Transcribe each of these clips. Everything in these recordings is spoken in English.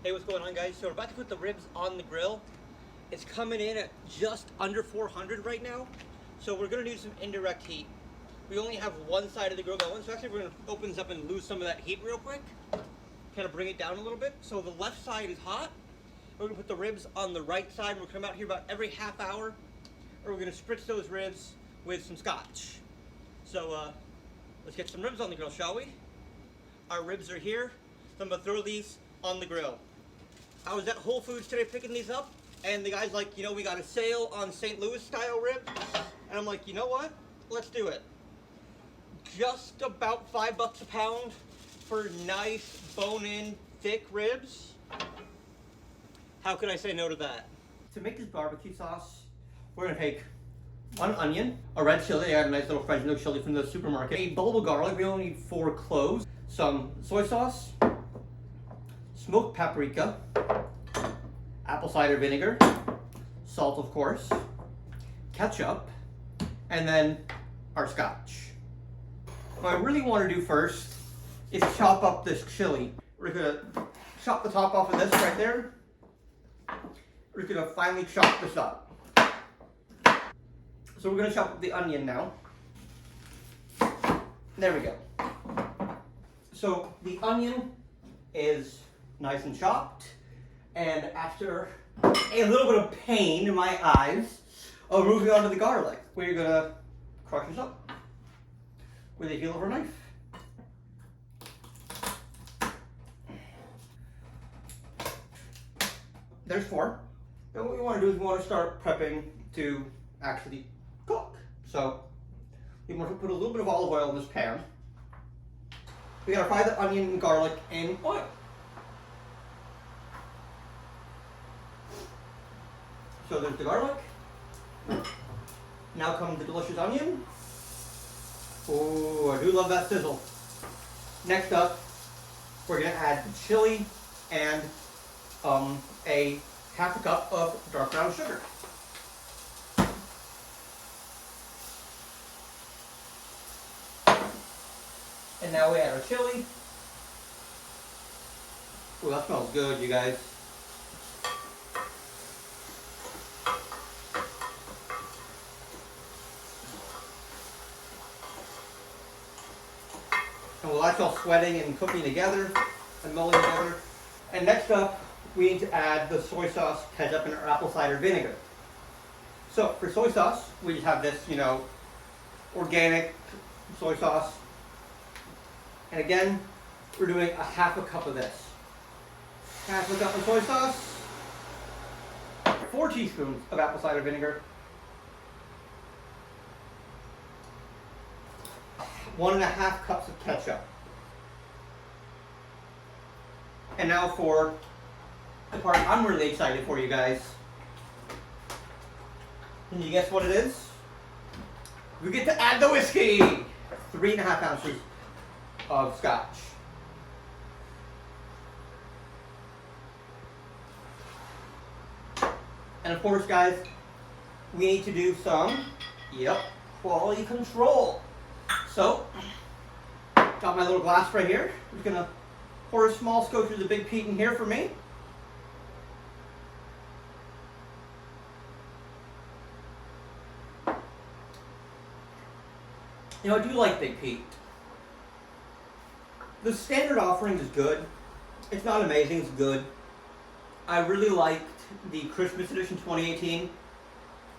Hey, what's going on, guys? So we're about to put the ribs on the grill. It's coming in at just under 400 right now. So we're gonna do some indirect heat. We only have one side of the grill going, so actually we're gonna open this up and lose some of that heat real quick. Kind of bring it down a little bit. So the left side is hot. We're gonna put the ribs on the right side. We'll come out here about every half hour, or we're gonna spritz those ribs with some scotch. So let's get some ribs on the grill, shall we? Our ribs are here. So I'm gonna throw these on the grill. I was at Whole Foods today picking these up, and the guy's like, you know, we got a sale on St. Louis style ribs. And I'm like, you know what? Let's do it. Just about $5 a pound for nice bone-in thick ribs. How could I say no to that? To make this barbecue sauce, we're gonna take one onion, a red chili, I got a nice little Fresno chili from the supermarket, a bulb of garlic, we only need 4 cloves, some soy sauce, smoked paprika, apple cider vinegar, salt of course, ketchup, and then our scotch. What I really want to do first is chop up this chili. We're gonna chop the top off of this right there. We're gonna finally chop this up. So we're gonna chop up the onion now. There we go. So the onion is nice and chopped, and after a little bit of pain in my eyes of moving on to the garlic, we're gonna crush this up with a heel of our knife. There's 4. Then what we want to do is we want to start prepping to actually cook. So we want to put a little bit of olive oil in this pan. We gotta fry the onion and garlic in oil. So there's the garlic. Now comes the delicious onion. Oh, I do love that sizzle. Next up, we're gonna add the chili and a half a cup of dark brown sugar. And now we add our chili. Oh, that smells good, you guys. And we'll watch all sweating and cooking together and mulling together. And next up, we need to add the soy sauce, ketchup, and our apple cider vinegar. So for soy sauce, we just have this, you know, organic soy sauce. And again, we're doing a half a cup of this. Half a cup of soy sauce, 4 teaspoons of apple cider vinegar, 1.5 cups of ketchup. And now for the part I'm really excited for, you guys. Can you guess what it is? We get to add the whiskey! 3.5 ounces of scotch. And of course, guys, we need to do some, quality control. So, got my little glass right here. I'm just gonna pour a small scotch of the Big Peat in here for me. You know, I do like Big Peat. The standard offering is good. It's not amazing, it's good. I really liked the Christmas edition 2018.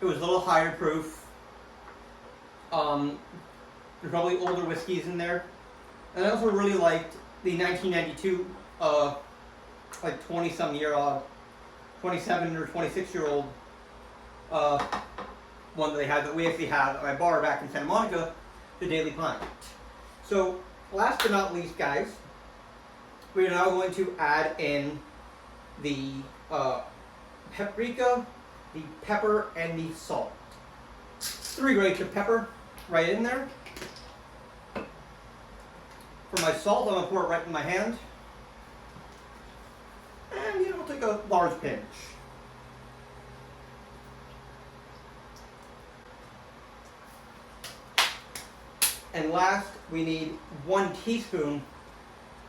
It was a little higher proof. There's probably older whiskeys in there. And I also really liked the 1992, like 20-some-year-old, 27 or 26-year-old one that they had, that we actually had at my bar back in Santa Monica, the Daily Pint. So, last but not least, guys, we are now going to add in the paprika, the pepper, and the salt. 3 grates of pepper right in there. For my salt, I'm going to pour it right in my hand. And, you know, take a large pinch. And last, we need 1 teaspoon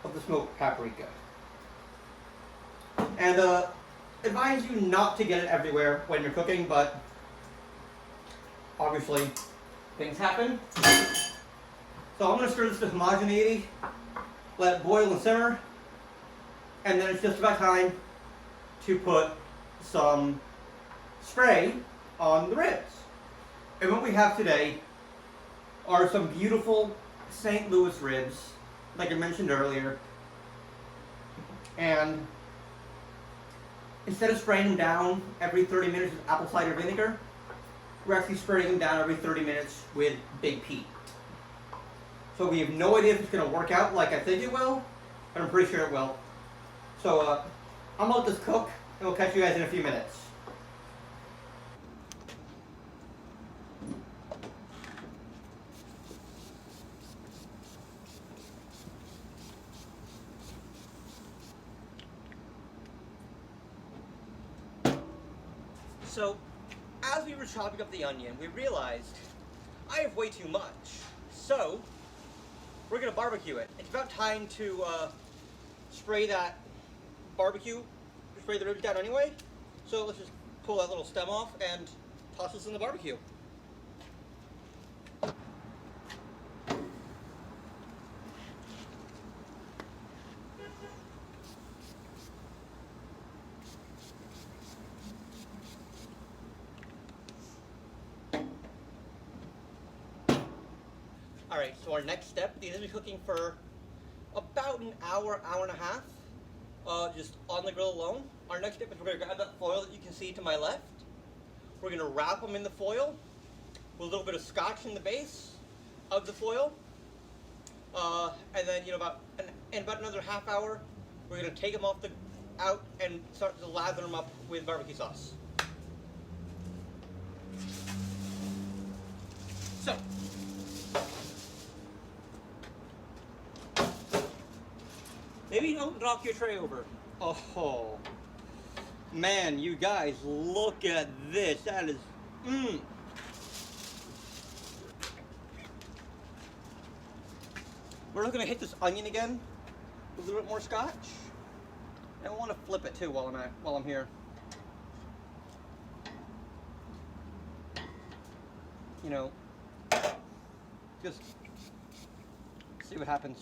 of the smoked paprika. And advise you not to get it everywhere when you're cooking, but obviously things happen. So I'm going to stir this to homogeneity, let it boil and simmer, and then it's just about time to put some spray on the ribs. And what we have today are some beautiful St. Louis ribs, like I mentioned earlier. And instead of spraying them down every 30 minutes with apple cider vinegar, we're actually spraying them down every 30 minutes with Big Peat. So we have no idea if it's going to work out like I think it will, but I'm pretty sure it will. So I'm going to let this cook, and we'll catch you guys in a few minutes. So, as we were chopping up the onion, we realized I have way too much. So, we're going to barbecue it. It's about time to spray that barbecue, spray the ribs down anyway. So let's just pull that little stem off and toss this in the barbecue. Alright, so our next step, these will be cooking for about an hour, hour and a half, just on the grill alone. Our next step is we're going to grab that foil that you can see to my left. We're going to wrap them in the foil with a little bit of scotch in the base of the foil. And then, in about another half hour, we're going to take them out and start to lather them up with barbecue sauce. So, maybe don't knock your tray over. Oh, man, you guys, look at this. That is, We're going to hit this onion again with a little bit more scotch. And I want to flip it too while I'm here. Just see what happens.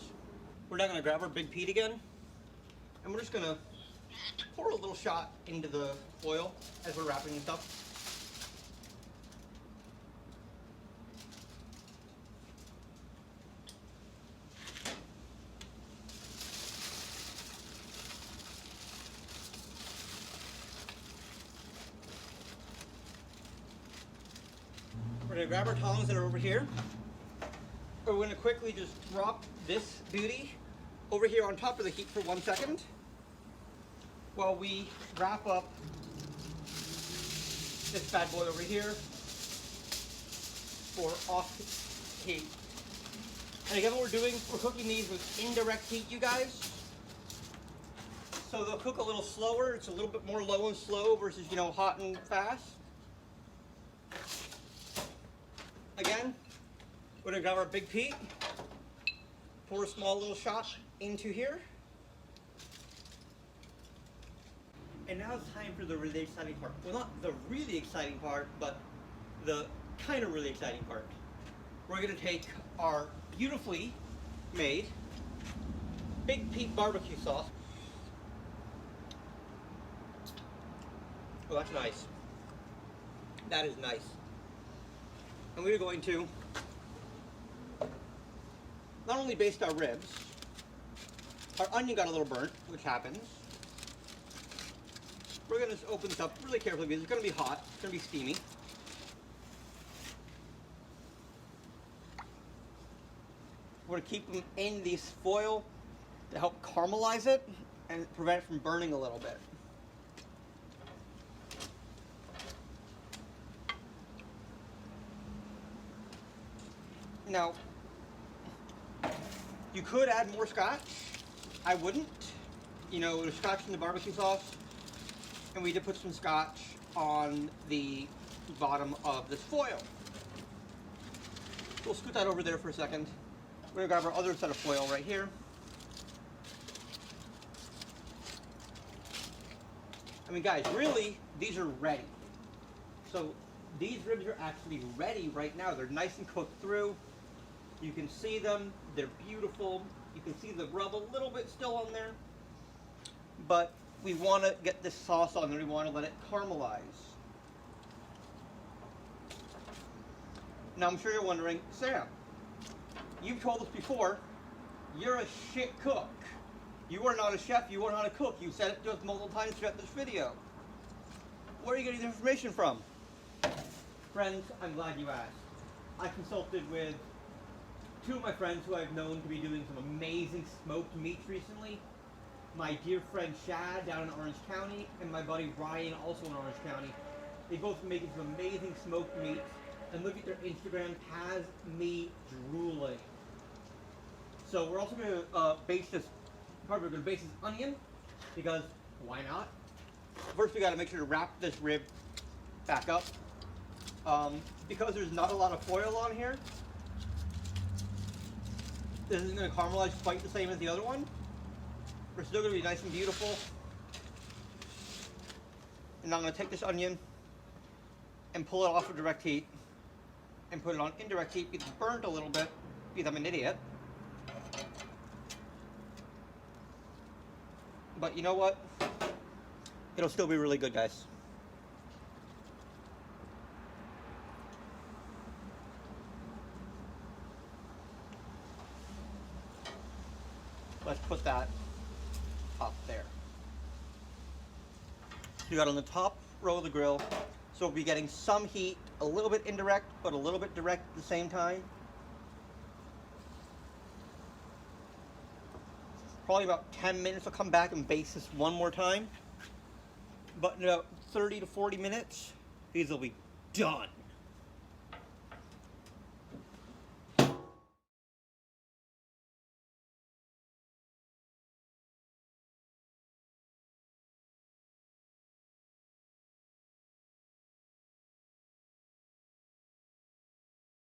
We're now going to grab our Big Peat again, and we're just going to pour a little shot into the foil as we're wrapping this up. We're going to grab our tongs that are over here. We're going to quickly just drop this beauty over here on top of the heat for 1 second while we wrap up this bad boy over here for off heat. And again, what we're doing, we're cooking these with indirect heat, you guys. So they'll cook a little slower. It's a little bit more low and slow versus, hot and fast. Again, we're going to grab our Big Peat, pour a small little shot into here. And now it's time for the really exciting part. Well, not the really exciting part, but the kind of really exciting part. We're going to take our beautifully made Big Peat barbecue sauce. Oh, that's nice. That is nice. And we're going to not only baste our ribs, our onion got a little burnt, which happens. We're going to open this up really carefully because it's going to be hot, it's going to be steamy. We're going to keep them in this foil to help caramelize it and prevent it from burning a little bit. Now, you could add more scotch. I wouldn't. There's scotch in the barbecue sauce, and we did put some scotch on the bottom of this foil. We'll scoot that over there for a second. We're going to grab our other set of foil right here. I mean, guys, really, these are ready. So these ribs are actually ready right now. They're nice and cooked through. You can see them. They're beautiful. You can see the rub a little bit still on there. But we want to get this sauce on there. We want to let it caramelize. Now, I'm sure you're wondering, Sam, you've told us before, you're a shit cook. You are not a chef. You are not a cook. You said it to us multiple times throughout this video. Where are you getting this information from? Friends, I'm glad you asked. I consulted with two of my friends who I've known to be doing some amazing smoked meats recently. My dear friend Shad down in Orange County and my buddy Ryan also in Orange County. They both been making some amazing smoked meats, and look at their Instagram, has me drooling. So we're also going to base this, we're going to base this onion, because why not? First we got to make sure to wrap this rib back up. Because there's not a lot of foil on here, this isn't going to caramelize quite the same as the other one. We're still going to be nice and beautiful. And now I'm going to take this onion and pull it off of direct heat and put it on indirect heat because it's burnt a little bit because I'm an idiot. But you know what? It'll still be really good, guys. Let's put that up there. You got on the top row of the grill, so we'll be getting some heat, a little bit indirect, but a little bit direct at the same time. Probably about 10 minutes. I'll come back and baste this one more time. But in about 30 to 40 minutes, these will be done.